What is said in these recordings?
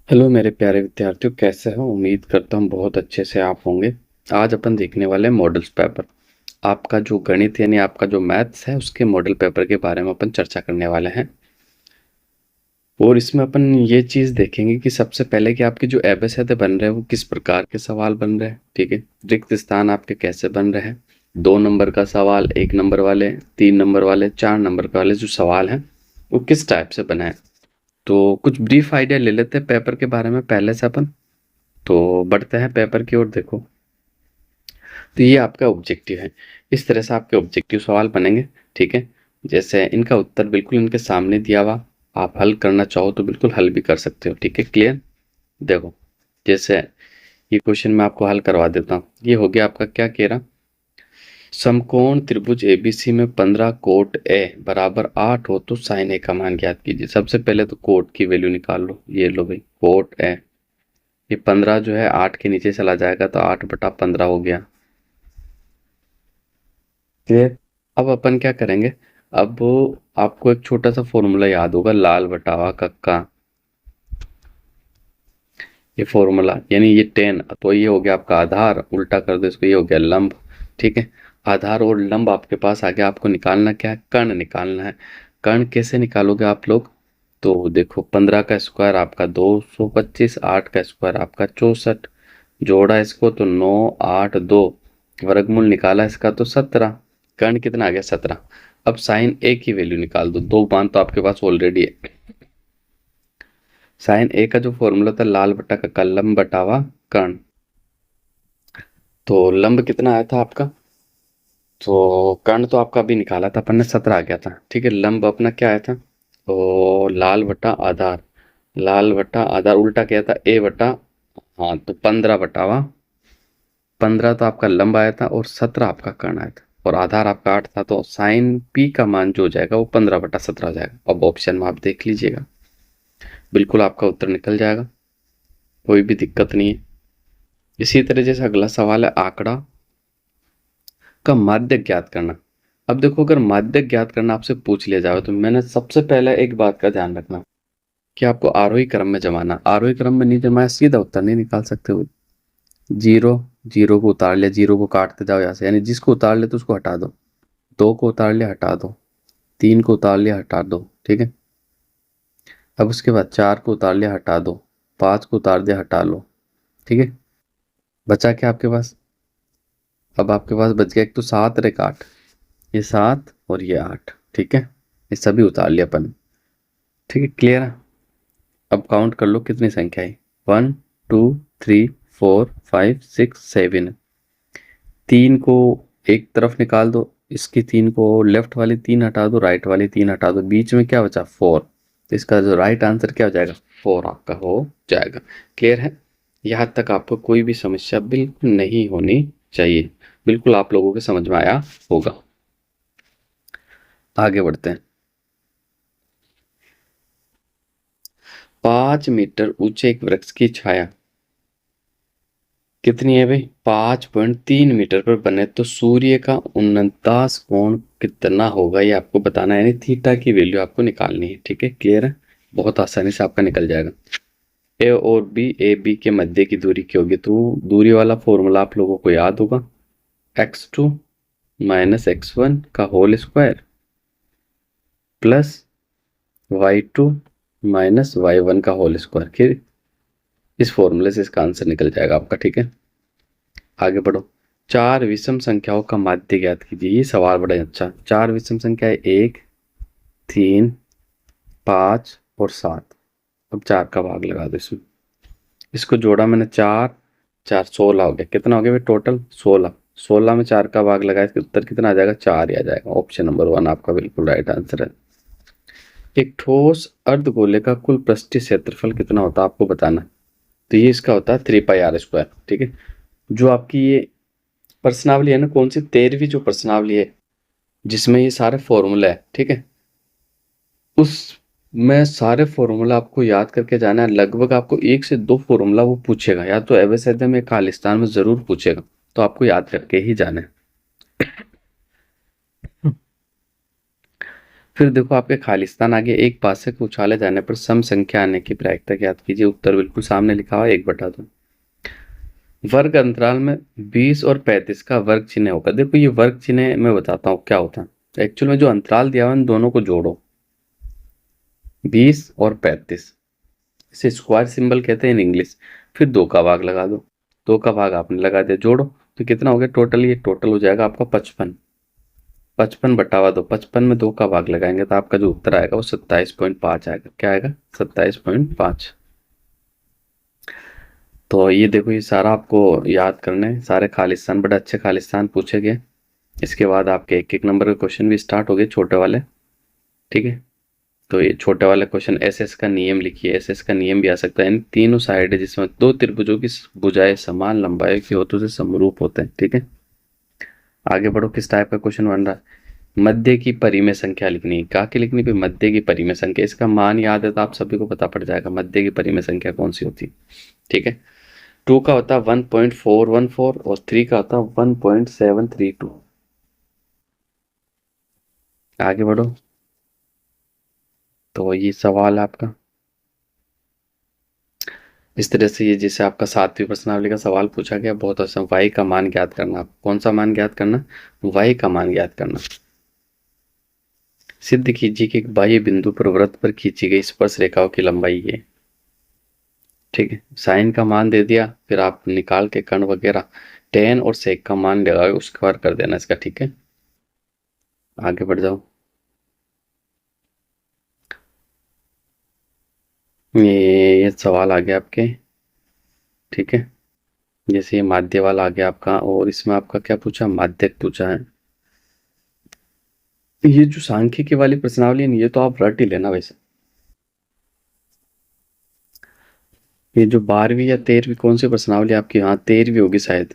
Hello मेरे प्यारे विद्यार्थियों, कैसे हो? उम्मीद करता हूँ बहुत अच्छे से आप होंगे। आज अपन देखने वाले हैं मॉडल्स पेपर। आपका जो गणित यानी आपका जो मैथ्स है उसके मॉडल पेपर के बारे में अपन चर्चा करने वाले हैं। और इसमें अपन ये चीज़ देखेंगे कि सबसे पहले कि आपके जो एबेसिड बन रहे हैं वो किस प्रकार के सवाल बन रहे हैं। ठीक है, रिक्त स्थान आपके कैसे बन रहे हैं, 2 नंबर का सवाल, 1 नंबर वाले, 3 नंबर वाले, 4 नंबर वाले जो सवाल हैं वो किस टाइप से बना है। तो कुछ ब्रीफ आइडिया ले लेते हैं पेपर के बारे में पहले से अपन। तो बढ़ते हैं पेपर की ओर। देखो, तो ये आपका ऑब्जेक्टिव है। इस तरह से आपके ऑब्जेक्टिव सवाल बनेंगे। ठीक है, जैसे इनका उत्तर बिल्कुल इनके सामने दिया हुआ, आप हल करना चाहो तो बिल्कुल हल भी कर सकते हो। ठीक है, क्लियर। देखो, जैसे ये क्वेश्चन मैं आपको हल करवा देता हूँ। ये हो गया आपका, क्या कह रहा, समकोण त्रिभुज एबीसी में 15 कोट ए बराबर 8 हो तो साइन ए का मान ज्ञात कीजिए। सबसे पहले तो कोट की वैल्यू निकाल लो। ये लो भाई, कोट ए, ये 15 जो है 8 के नीचे चला जाएगा तो 8/15 हो गया। क्लियर। अब अपन क्या करेंगे, अब आपको एक छोटा सा फॉर्मूला याद होगा, लाल बटावा कक्का। ये फॉर्मूला यानी ये 10, तो ये हो गया आपका आधार, उल्टा कर दो इसको, ये हो गया लंब। ठीक है, आधार और लंब आपके पास आ गया। आपको निकालना क्या है, कर्ण निकालना है। कर्ण कैसे निकालोगे आप लोग, तो देखो 15 का स्क्वायर आपका 225, 8 का स्क्वायर आपका 64, जोड़ा इसको तो 9, 8, 2, वर्गमूल निकाला इसका तो 17। कर्ण कितना आ गया, 17। अब साइन ए की वैल्यू निकाल दो, दो मान तो आपके पास ऑलरेडी है। साइन ए का जो फॉर्मूला था, लाल बटा का लंब बटावा कर्ण। तो लंब कितना आया था आपका, तो कर्ण तो आपका अभी निकाला था अपन ने, 17 आ गया था। ठीक है, लंब अपना क्या आया था, तो लाल बटा आधार, लाल बटा आधार उल्टा क्या था, ए बटा, हाँ तो 15/, 15 तो आपका लंब आया था और 17 आपका कर्ण आया था और आधार आपका 8 था। तो साइन पी का मान जो हो जाएगा वो 15/17 हो जाएगा। अब ऑप्शन में आप देख लीजिएगा, बिल्कुल आपका उत्तर निकल जाएगा, कोई भी दिक्कत नहीं है। इसी तरह जैसे अगला सवाल है, आंकड़ा का माध्य ज्ञात करना। अब देखो, अगर माध्य ज्ञात करना आपसे पूछ लिया जाए तो मैंने सबसे पहले एक बात का ध्यान रखना कि आपको आरोही क्रम में जमाना। आरोही क्रम में नहीं जमाया सीधा उत्तर नहीं निकाल सकते हो। जीरो, जीरो को उतार लिया, जीरो को काटते जाओ यहाँ से, यानी जिसको उतार ले तो उसको हटा दो। 2 को उतार लिया, हटा दो। 3 को उतार लिया, हटा दो। ठीक है, अब उसके बाद 4 को उतार लिया, हटा दो। 5 को उतार दिया, हटा लो। ठीक है, बचा क्या आपके पास, अब आपके पास बच गया एक तो 7 और एक 8, ये 7 और ये 8। ठीक है, ये सभी उतार लिया अपन। ठीक है, क्लियर है। अब काउंट कर लो कितनी संख्या है, 1, 2, 3, 4, 5, 6, 7। 3 को एक तरफ निकाल दो, इसकी 3 को, लेफ्ट वाली 3 हटा दो, राइट वाली 3 हटा दो, बीच में क्या बचा, 4। तो इसका जो राइट आंसर क्या हो जाएगा, 4 आपका हो जाएगा। क्लियर है, यहाँ तक आपको कोई भी समस्या बिल्कुल नहीं होनी चाहिए। बिल्कुल आप लोगों के समझ में आया होगा। आगे बढ़ते हैं। 5 मीटर ऊंचे एक वृक्ष की छाया कितनी है भाई, 5.3 मीटर पर बने तो सूर्य का उन्नतास कोण कितना होगा, ये आपको बताना है, यानी थीटा की वैल्यू आपको निकालनी है। ठीक है, क्लियर है, बहुत आसानी से आपका निकल जाएगा। ए और बी, ए बी के मध्य की दूरी क्या होगी, तो दूरी वाला फॉर्मूला आप लोगों को याद होगा, x2 माइनस x1 का whole square plus y2 minus y1 का होल स्क्वायर। फिर इस फॉर्मूले से इसका आंसर निकल जाएगा आपका। ठीक है, आगे बढ़ो। 4 विषम संख्याओं का माध्य ज्ञात कीजिए। ये सवाल बड़ा अच्छा। 4 विषम संख्या है, 1, 3, 5 और 7। अब 4 का भाग लगा दो इसमें, इसको जोड़ा मैंने, 4 4 16 हो गया। कितना हो गया भाई टोटल, 16। 16 में 4 का भाग लगाया, इसका उत्तर कितना आ जाएगा, 4 ही आ जाएगा। ऑप्शन नंबर 1 आपका बिल्कुल राइट आंसर है। एक ठोस अर्धगोले का कुल पृष्ठीय क्षेत्रफल कितना होता है आपको बताना। तो ये इसका होता है 3πr²। ठीक है, जो आपकी ये प्रश्नावली है ना, कौन सी, 13वीं जो प्रश्नावली है जिसमें ये सारे फॉर्मूला है। ठीक है, उस में सारे फॉर्मूला आपको याद करके जाना है। लगभग आपको 1 से 2 फॉर्मूला वो पूछेगा, या तो एवरेज में, खालिस्तान में जरूर पूछेगा, तो आपको याद करके ही जाना है। फिर देखो आपके खालिस्तान आगे एक पासे को उछाले जाने पर सम संख्या आने की प्रायिकता ज्ञात कीजिए। उत्तर बिल्कुल सामने लिखा हुआ है 1/2। वर्ग अंतराल में 20 और 35 का वर्ग चिन्ह होगा। देखो ये वर्ग चिन्ह मैं बताता हूँ क्या होता है। एक्चुअल में जो अंतराल दिया हुआ है, इन दोनों को जोड़ो, 20 और 35, इसे स्क्वायर सिंबल कहते हैं इन इंग्लिश। फिर 2 का भाग लगा दो, 2 का भाग आपने लगा दिया, जोड़ो तो कितना हो गया टोटल, ये टोटल हो जाएगा आपका 55। 55/2, 55 में 2 का भाग लगाएंगे तो आपका जो उत्तर आएगा वो 27.5 आएगा। क्या आएगा? 27.5। तो ये देखो ये सारा आपको याद करने हैं, सारे खालिस्तान, बड़े अच्छे खालिस्तान पूछे गए। इसके बाद आपके एक एक नंबर के क्वेश्चन भी स्टार्ट हो गए, छोटे वाले। ठीक है, तो ये छोटे वाले क्वेश्चन, एस एस का नियम लिखिए। एस एस का नियम भी आ सकता है। इन तीनों साइड है जिसमें दो त्रिभुजों की भुजाएं समान लंबाई की होतों से समरूप होते हैं। ठीक है, आगे बढ़ो। किस टाइप का क्वेश्चन बन रहा है? मध्य की परिमेय संख्या लिखनी है। क्या की लिखनी है? मध्य की परिमेय संख्या। इसका मान याद है तो आप सभी को पता पड़ जाएगा मध्य की परिमेय संख्या कौन सी होती है। ठीक है, 2 का होता है 1.414 और 3 का होता है 1.732। आगे बढ़ो। तो ये सवाल है आपका, इस तरह से ये जैसे आपका 7वीं प्रश्नावली का सवाल पूछा गया, बहुत आसान। वाई का मान ज्ञात करना। आप कौन सा मान ज्ञात करना? वाई का मान ज्ञात करना। सिद्ध कीजिए कि एक बाह्य बिंदु पर वृत्त पर खींची गई स्पर्श रेखाओं की लंबाई है। ठीक है, साइन का मान दे दिया, फिर आप निकाल के कर्ण वगैरह टेन और सेक का मान लगाओ, उसके बाद कर देना इसका। ठीक है, आगे बढ़ जाओ। ये सवाल आ गया आपके। ठीक है, जैसे ये माध्य वाला आ गया आपका, और इसमें आपका क्या पूछा? माध्यक पूछा है। ये जो सांख्यिकी वाली प्रश्नावली है ये तो आप रट ही लेना वैसे। ये जो 12वीं या 13वीं कौन सी प्रश्नावली आपकी? हाँ 13वीं होगी शायद।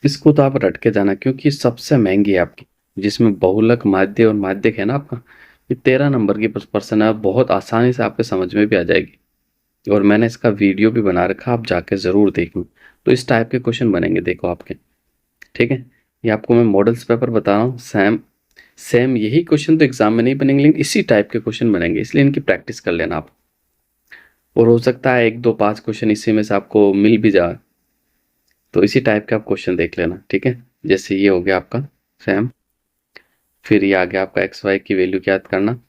इसको तो आप रट के जाना क्योंकि सबसे महंगी है आपकी, जिसमें बहुलक माध्य और माध्यक है ना आपका। ये 13 नंबर की प्रश्न है, बहुत आसानी से आपके समझ में भी आ जाएगी। और मैंने इसका वीडियो भी बना रखा, आप जाके जरूर देखना। तो इस टाइप के क्वेश्चन बनेंगे देखो आपके। ठीक है, ये आपको मैं मॉडल्स पेपर बता रहा हूँ। सेम सेम यही क्वेश्चन तो एग्जाम में नहीं बनेंगे, लेकिन इसी टाइप के क्वेश्चन बनेंगे, इसलिए इनकी प्रैक्टिस कर लेना आप। और हो सकता है 1 2 5 क्वेश्चन इसी में से आपको मिल भी जाए, तो इसी टाइप के आप क्वेश्चन देख लेना। ठीक है, जैसे ये हो गया आपका सेम। फिर ये आ गया आपका एक्स वाई की वैल्यू ज्ञात करना।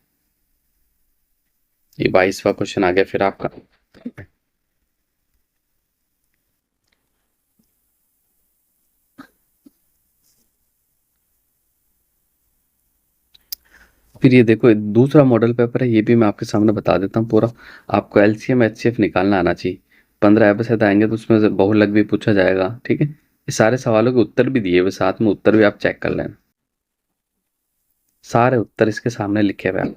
ये 22वां क्वेश्चन आ गया फिर आपका। फिर ये देखो दूसरा मॉडल पेपर है, ये भी मैं आपके सामने बता देता हूँ पूरा। आपको एलसीएम एचसीएफ निकालना आना चाहिए। 15 आएंगे तो उसमें से बहुलक भी पूछा जाएगा। ठीक है, ये सारे सवालों के उत्तर भी दिए हुए, साथ में उत्तर भी आप चेक कर लेना। सारे उत्तर इसके सामने लिखे हुए हैं।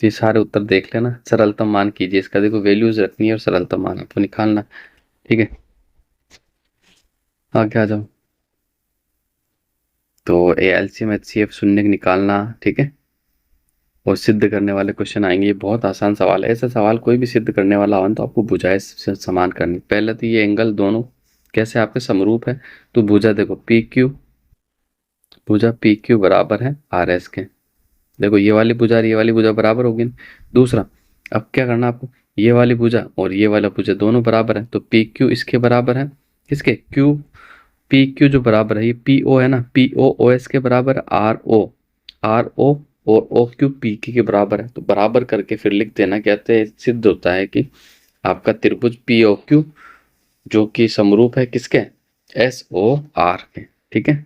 ये सारे उत्तर देख लेना, सरलतम मान कीजिए इसका। देखो वैल्यूज रखनी है और सरलतम मान आपको निकालना। ठीक है, आगे आ जाओ। तो ए एलसीएम एचसीएफ शून्य निकालना। ठीक है, और सिद्ध करने वाले क्वेश्चन आएंगे। ये बहुत आसान सवाल है, ऐसा सवाल कोई भी सिद्ध करने वाला हो तो आपको भुजाएं समान करनी। पहले तो ये एंगल दोनों कैसे आपके समरूप है, तो भुजा देखो पी क्यू, भुजा पी क्यू बराबर है आर एस के। देखो ये वाली भुजा और ये वाली भुजा बराबर होगी ना? दूसरा, अब क्या करना आपको, ये वाली भुजा और ये वाला भुजा दोनों बराबर है, तो पी क्यू इसके बराबर है। किसके? क्यू, पी क्यू जो बराबर है ये पी ओ है ना, पी ओ ओ एस के बराबर, आर ओ, आर ओ और ओ क्यू पी के बराबर है। तो बराबर करके फिर लिख देना, कहते हैं सिद्ध होता है कि आपका त्रिभुज पी ओ क्यू जो कि समरूप है किसके? एस ओ आर के। ठीक है,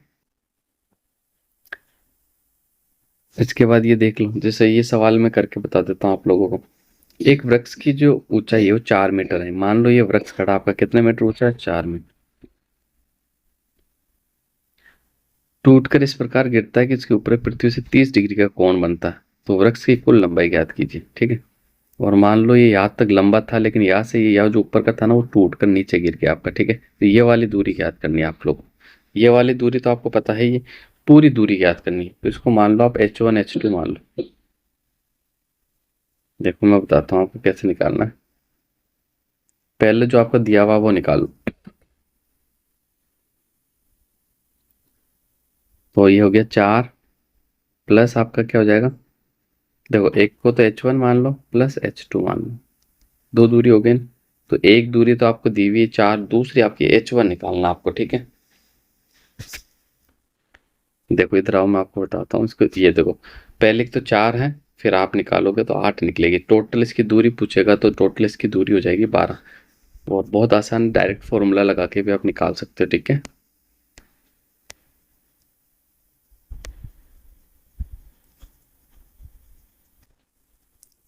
इसके बाद ये देख लो, जैसे ये सवाल मैं करके बता देता हूँ आप लोगों को। एक वृक्ष की जो ऊंचाई है वो 4 मीटर है। मान लो ये वृक्ष खड़ा आपका कितने मीटर ऊंचा है? 4 मीटर। टूटकर इस प्रकार गिरता है कि इसके ऊपर पृथ्वी से 30 डिग्री का कोण बनता है। तो वृक्ष की कुल लंबाई ज्ञात कीजिए। ठीक है, और मान लो ये यहाँ तक लंबा था, लेकिन यहाँ से ये यहाँ जो ऊपर का था ना वो टूट कर नीचे गिर गया आपका। ठीक है, तो ये वाली दूरी ज्ञात करनी है आप लोग। ये वाली दूरी तो आपको पता है, ये पूरी दूरी ज्ञात करनी है। तो इसको मान लो आप H1 H2 मान लो। देखो मैं बताता हूँ आपको कैसे निकालना है। पहले जो आपका दिया हुआ वो निकालो। तो ये हो गया 4 प्लस आपका क्या हो जाएगा, देखो एक को तो H1 मान लो प्लस H2 मान लो, 2 दूरी हो गई। तो एक दूरी तो आपको दी हुई है 4, दूसरी आपकी H1 निकालना आपको, ठीक है। देखो इधर आओ, मैं आपको बताता हूँ इसको। ये देखो पहले तो 4 है, फिर आप निकालोगे तो 8 निकलेगी। टोटल इसकी दूरी पूछेगा तो टोटल इसकी दूरी हो जाएगी 12। और बहुत आसान डायरेक्ट फॉर्मूला लगा के भी आप निकाल सकते हो, ठीक है।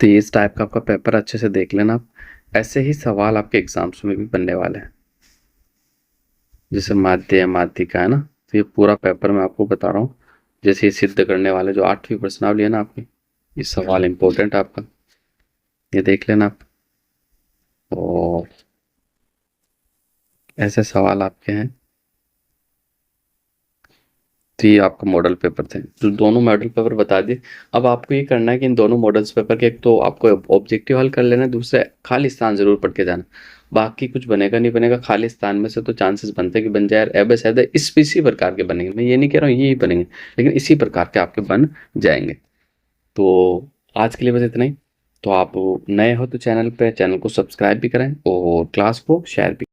तो ये इस टाइप का आपका पेपर अच्छे से देख लेना आप। ऐसे ही सवाल आपके एग्जाम्स में भी बनने वाले हैं, जैसे माध्य या माध्यिका है ना। तो ये पूरा पेपर मैं आपको बता रहा हूँ। जैसे ये सिद्ध करने वाले जो 8वीं प्रश्नावली है ना आपकी, ये सवाल इंपॉर्टेंट है आपका, ये देख लेना आप। और ऐसे सवाल आपके हैं। तो ये आपका मॉडल पेपर थे, तो दोनों मॉडल पेपर बता दिए। अब आपको ये करना है कि इन दोनों मॉडल्स पेपर के, एक तो आपको ऑब्जेक्टिव हल कर लेना है, दूसरे खाली स्थान जरूर पढ़ के जाना। बाकी कुछ बनेगा नहीं बनेगा, खाली स्थान में से तो चांसेस बनते हैं कि बन जाए। अब शायद इसी प्रकार के बनेंगे, मैं ये नहीं कह रहा हूँ ये ही बनेंगे, लेकिन इसी प्रकार के आपके बन जाएंगे। तो आज के लिए बस इतना ही। तो आप नए हो तो चैनल को सब्सक्राइब भी करें और क्लास को शेयर भी